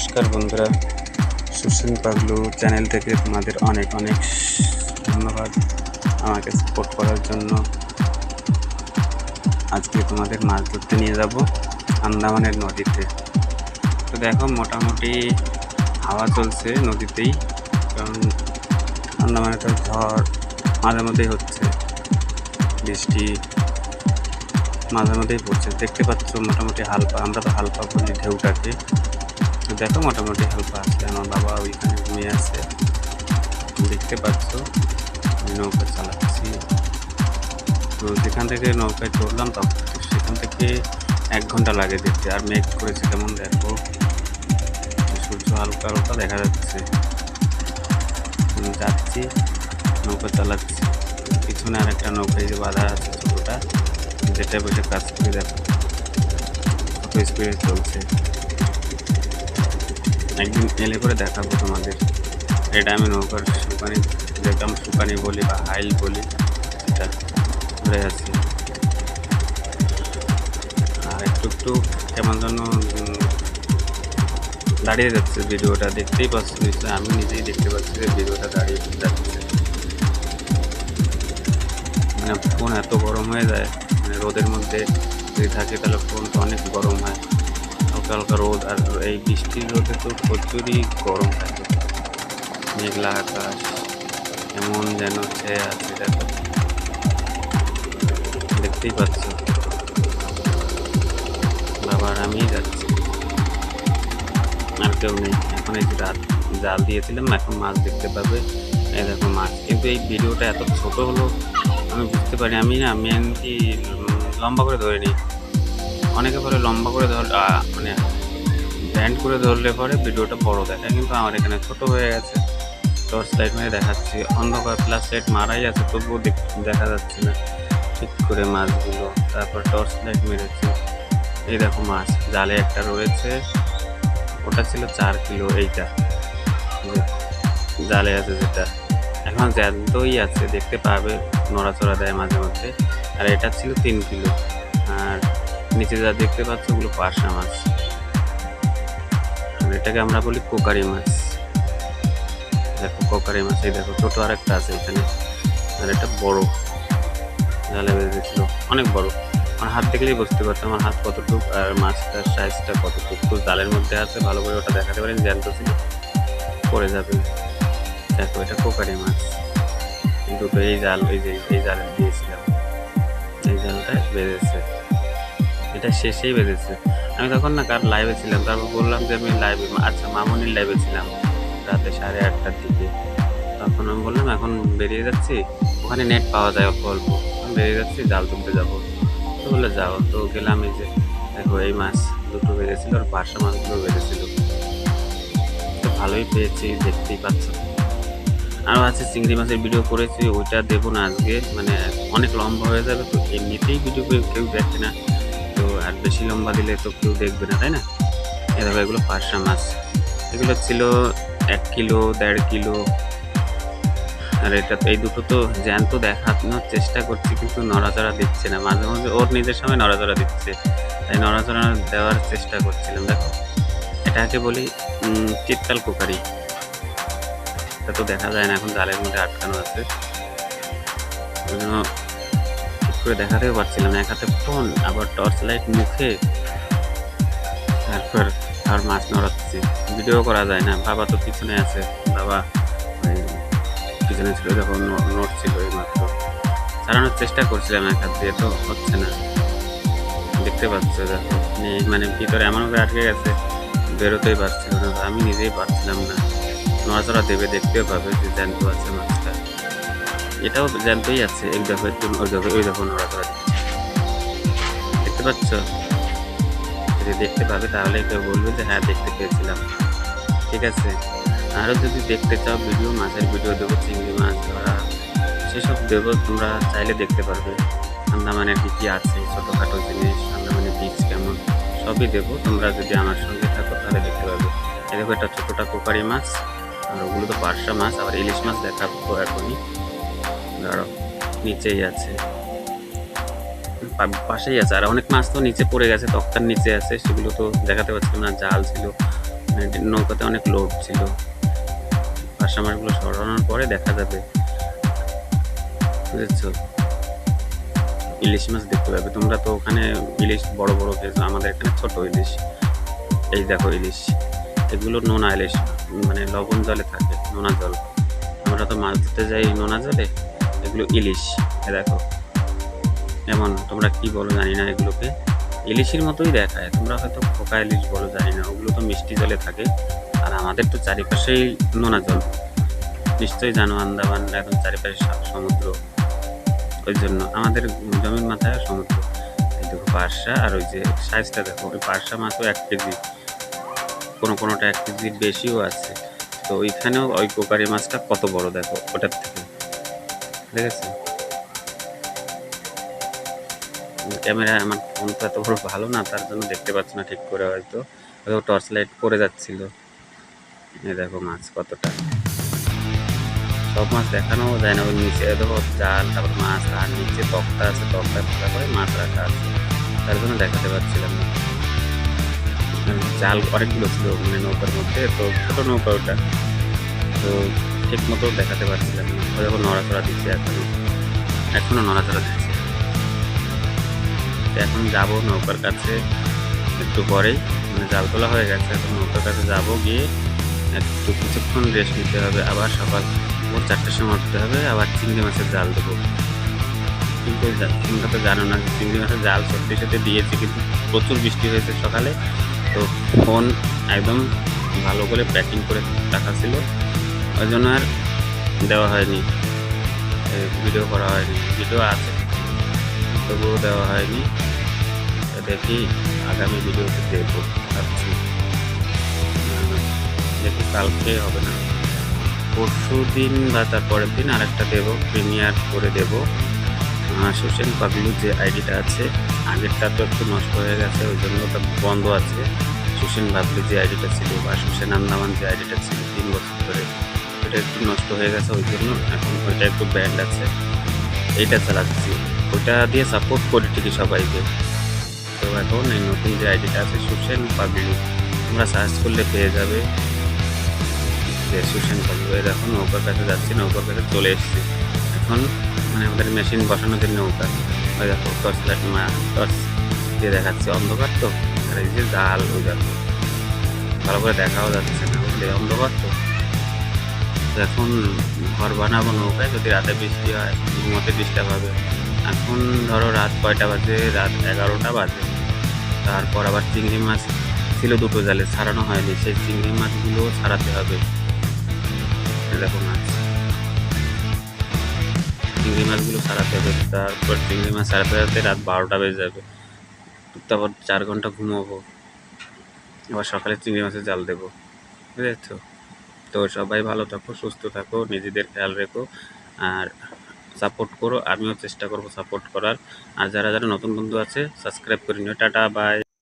নমস্কার বন্ধুরা, সুশীল পাগলু চ্যানেল থেকে তোমাদের অনেক অনেক ধন্যবাদ আমাকে সাপোর্ট করার জন্য। আজকে তোমাদের মাছ ধরতে নিয়ে যাব আন্দামানের নদীতে। তো দেখো, মোটামুটি হাওয়া চলছে নদীতেই, কারণ আন্দামানে তো ঝড় মাঝে মধ্যেই হচ্ছে, বৃষ্টি মাঝে মধ্যেই পড়ছে। দেখতে পাচ্ছ মোটামুটি হালকা, আমরা তো হালকা বলি ঢেউটাকে। তো দেখো মোটামুটি হালকা আছে। আমার বাবা ওইখানে ঘুমিয়ে আছে, দেখতে পাচ্ছ। আমি নৌকা চালাচ্ছি। তো যেখান থেকে নৌকায় চড়লাম তখন সেখান থেকে 1 ঘন্টা লাগে দেখতে। আর মেঘ করেছে কেমন দেখো, সূর্য হালকা হালকা দেখা যাচ্ছে। আমি যাচ্ছি, নৌকা চালাচ্ছি। পিছনে আর একটা নৌকায় যে বাধা আছে ছোটোটা, যেটা বসে কাজ করে দেখো কত স্পিডে চলছে। একদিন এলে করে দেখাবো তোমাদের। এটা আমি নৌকার সুকানি, যেটা আমি সুকানি বলি বা হাইল বলি, এটা ঘুরে আছি। আর একটু একটু কেমন যেন দাঁড়িয়ে যাচ্ছে ভিডিওটা, দেখতেই পাচ্ছি নিশ্চয়। আমি নিজেই দেখতে পাচ্ছি যে ভিডিওটা দাঁড়িয়ে যাচ্ছে। মানে ফোন এত গরম হয়ে যায়, মানে রোদের মধ্যে যদি থাকে তাহলে ফোন তো অনেক গরম হয়। হালকা হালকা রোদ, আর এই বৃষ্টির রোদে তো প্রচুরই গরম থাকে। মেঘলা আকাশ এমন যেন ছেয়ে আছে, দেখো দেখতেই পাচ্ছ। বাবার আমি যাচ্ছি, আর কেউ নেই। এখন এই যে জাল দিয়েছিলাম, এখন মাছ দেখতে পাবে। এই দেখো মাছ। কিন্তু এই ভিডিওটা এত ছোট হলো আমি বুঝতে পারি। আমি না মেনলি লম্বা করে ধরে নিই। অনেকে বলে লম্বা করে মানে ব্যান্ড করে ধরলে পরে ভিডিওটা বড় দেখায়, কিন্তু আমার এখানে ছোট হয়ে গেছে। টর্চ লাইট মেরে দেখাচ্ছি, অন্ধকার প্লাস লাইট মারাই আছে, তবুও দেখা যাচ্ছে না ঠিক করে মাছগুলো। তারপর টর্চ লাইট মেরেছি, এই দেখো মাছ জালে একটা রয়েছে, ওটা ছিল 4 কিলো। এইটা জালে আছে যেটা, এখন জ্যান্তই আছে, দেখতে পাবে, নড়াচড়া দেয় মাঝে মধ্যে। আর এটা ছিল 3 কিলো। আর নিচে যা দেখতে পাচ্ছ ওগুলো পার্শা মাছ, আর এটাকে আমরা বলি কোকারি মাছ। দেখো কোকারি মাছ, এই দেখো ছোটো আর একটা আছে এখানে। আর এটা বড়, জালে বেঁধেছিল, অনেক বড়। আমার হাত দেখলেই বুঝতে পারতো আমার হাত কতটুকু আর মাছটার সাইজটা কতটুকু। তো জালের মধ্যে আছে, ভালো করে ওটা দেখাতে পারেন, জ্যান্ত ছিল, পড়ে যাবে। দেখো এটা কোকারি মাছ, দুটো এই জাল, ওই যে এই জালে দিয়েছিলাম, এই জালটা বেঁধেছে, এটা শেষেই বেঁধেছে। আমি তখন না কার লাইভে ছিলাম, তারপর বললাম যে আমি লাইভে, আচ্ছা মামনির লাইভে ছিলাম রাতে 8:30টার দিকে। তখন আমি বললাম এখন বেরিয়ে যাচ্ছি, ওখানে নেট পাওয়া যায় অল্প অল্প, বেরিয়ে যাচ্ছি, জাল তুলতে যাবো। তো বলে যাও। তো গেলাম, এই যে দেখো এই মাছ দুটো বেঁধেছিল, আর পার্শা মাছগুলো বেঁধেছিল। তো ভালোই পেয়েছি, দেখতেই পাচ্ছ। আরও আছে চিংড়ি মাছের ভিডিও করেছি, ওইটা দেবো না আজকে, মানে অনেক লম্বা হয়ে যাবে। তো এমনিতেই ভিডিও কেউ দেখে না, তো আর বেশি লম্বা দিলে তো কেউ দেখবে না, তাই না? এভাবে এগুলো পার্শা মাছ, এগুলো ছিল 1 কিলো 1.5 কিলো। আর এটা এই দুটো তো জ্যান্ত দেখানোর চেষ্টা করছি, কিন্তু নড়াচড়া দিচ্ছে না। মাঝে মাঝে ওর নিজের সময় নড়াচড়া দিচ্ছে, তাই নড়াচড়া দেওয়ার চেষ্টা করছিলাম। দেখো এটাকে বলি চিতকাল কোকারি। এটা তো দেখা যায় না, এখন জালের মধ্যে আটকানো আছে, ওই জন্য ঠিক করে দেখাতেও পারছিলাম না। এক হাতে ফোন, আবার টর্চ লাইট মুখে, তারপর আর মাছ নড়াচ্ছি, ভিডিও করা যায় না। বাবা তো পিছনে আছে, বাবা ওই পিছনে ছিল, যখন নোট ছিল এই মাত্র চালানোর চেষ্টা করছিলাম এক হাত দিয়ে, তো হচ্ছে না। দেখতে পাচ্ছ দেখো, মানে ভিতরে এমনভাবে আটকে গেছে, বেরোতেই পারছিল না। আমি নিজেই পারছিলাম না। নড়াচড়া দেবে, দেখতেও পাবে যে জ্যান্ত আছে মাছটা। এটাও জ্যান্তই আছে, এই দেখো একটু, ওই দেখো নড়াচড়া দিচ্ছে, দেখতে পাচ্ছ? যদি দেখতে পাবে তাহলে কেউ বলবে যে হ্যাঁ দেখতে পেয়েছিলাম। ঠিক আছে, আরও যদি দেখতে চাও ভিডিও, মাছের ভিডিও দেবো, চিংড়ি মাছ ধরা সেসব দেবো, তোমরা চাইলে দেখতে পারবে। আন্দামানের কী কী আছে ছোটোখাটো জিনিস, আন্দামানের বীজ কেমন, সবই দেবো। তোমরা যদি আমার সঙ্গে থাকো তাহলে দেখতে পারবে। এই দেখো এটা ছোটোটা কোকারি মাছ, আর ওগুলো তো পার্শা মাছ। আবার ইলিশ মাছ দেখাবো এখনই, ধরো নিচেই আছে, পাশেই আছে। আর অনেক মাছ তো নিচে পড়ে গেছে, তক্তার নিচে আছে, সেগুলো তো দেখাতে পারছিলাম না, জাল ছিল। নৌকাতে অনেক লোড ছিল। পার্শা মাছগুলো সরানোর পরে দেখা যাবে, বুঝেছো? ইলিশ মাছ দেখতে পাবে তোমরা। তো ওখানে ইলিশ বড় বড় খেয়েছো, আমাদের এখানে ছোট ইলিশ। এই দেখো ইলিশ, এগুলো নোনা ইলিশ, মানে লবণ জলে থাকে, নোনা জল। আমরা তো মাছ ধরতে যাই নোনা জলে, এগুলো ইলিশ। এ দেখো এমন, তোমরা কি বলো জানি না, এগুলোকে ইলিশের মতোই দেখায়, তোমরা হয়তো খোকা ইলিশ বলো জানি না। ওগুলো তো মিষ্টি জলে থাকে, আর আমাদের তো চারিপাশেই নোনা জল। নিশ্চয়ই জানো আন্দামান এখন চারিপাশে সমুদ্র, ওই জন্য আমাদের জমির মাথায় সমুদ্র। এই দেখো পার্শা, আর ওই যে সাইজটা দেখো, ওই পার্শা মাছও 1 কেজি, কোনোটা 1 কেজির বেশিও আছে। তো ওইখানেও ওই কোকারি মাছটা কত বড় দেখো ওটার থেকে, দেখেছো? ক্যামেরা, আমার ফোন তো এত বড় ভালো না, তার জন্য দেখতে পাচ্ছ না ঠিক করে, হয়তো টর্চ লাইট করে যাচ্ছিল। এই দেখো মাছ কতটা, সব মাছ দেখানো যায় না। ওই নিচে দেখো জাল, তারপর মাছ, আর নিচে তক্তা আছে, তক্তায় ফাঁকা করে মাছ রাখা আছে, তার জন্য দেখাতে পারছিলাম না। জাল অনেকগুলো ছিল মানে নৌকার মধ্যে, তো ছোট নৌকা ওটা, তো ঠিক মতো দেখাতে পারছিলাম না। ওই যখন নড়াচড়া দিচ্ছে, এখনো নড়াচড়া দিচ্ছে। এখন যাব নৌকার কাছে একটু পরেই, মানে জাল তোলা হয়ে গেছে, এখন নৌকার কাছে যাব, গিয়ে একটু কিছুক্ষণ রেস্ট নিতে হবে, আবার সকাল ভোর 4টার সময় উঠতে হবে, আবার চিংড়ি মাছের জাল দেবো। কিন্তু তোমরা তো জানো না, চিংড়ি মাছের জাল সত্যি সত্যি দিয়েছি, কিন্তু প্রচুর বৃষ্টি হয়েছে সকালে, তো ফোন একদম ভালো করে প্যাকিং করে রাখা ছিল, ওই জন্য আর দেওয়া হয়নি, ভিডিও করা হয়নি। ভিডিও আছে তবুও দেওয়া হয়নি। দেখি আগামী ভিডিওতে দেখবো ভাবছি, দেখি কালকে হবে না, পরশু দিন বা তারপরের দিন আরেকটা দেবো, প্রিমিয়ার করে দেবো। সুসেন পাগলু যে আইডিটা আছে, আগেরটা তো একটু নষ্ট হয়ে গেছে, ওই জন্য ওটা বন্ধ আছে। সুসেন পাগলু যে আইডিটা ছিল, বা সুসেন আন্দামান যে আইডিটা ছিল 3 বছর ধরে, ওটা একটু নষ্ট হয়ে গেছে, ওই জন্য এখন ওইটা একটু ব্যান্ড আছে, এইটা চালাচ্ছি। ওইটা দিয়ে সাপোর্ট করি ঠিকই সবাইকে। তো এখন এই নতুন যে আইডিটা আছে সুসেন পাগলু, তোমরা সার্চ করলে পেয়ে যাবে যে সুসেন পাগলু। এই দেখো নৌকার কাছে যাচ্ছি, নৌকার কাছে চলে এসেছি এখন, মানে আমাদের মেশিন বসানো যে নৌকা, ওই দেখো টর্চ লাইট টর্চ দিয়ে দেখাচ্ছি, অন্ধকার তো, আর এই যে জাল, ওই দেখো ভালো করে দেখাও যাচ্ছে না, বুঝলে অন্ধকার তো। এখন ঘর বানাবো নৌকায়, যদি রাতে বৃষ্টি হয় ঘুমোতে ডিস্টার্ব হবে। এখন ধরো রাত কয়টা বাজে, রাত 11টা বাজে। তারপর আবার চিংড়ি মাছ ছিল 2টো জালে, ছাড়ানো হয়নি, সেই চিংড়ি মাছগুলো ছাড়াতে হবে। দেখো মাছ, চিংড়ি মাছগুলো ছাড়াতে হবে, তারপর চিংড়ি মাছ ছাড়াতে ছাড়াতে রাত 12টা বেজে যাবে। তারপর 4 ঘন্টা ঘুমোবো, আবার সকালে চিংড়ি মাছের জাল দেবো, বুঝেছো? তো সবাই ভালো থাকো, সুস্থ থাকো, নিজেদের খেয়াল রেখো, আর সাপোর্ট করো, আমিও চেষ্টা করবো সাপোর্ট করার। আর যারা যারা নতুন বন্ধু আছে সাবস্ক্রাইব করে নিও। Tata, by.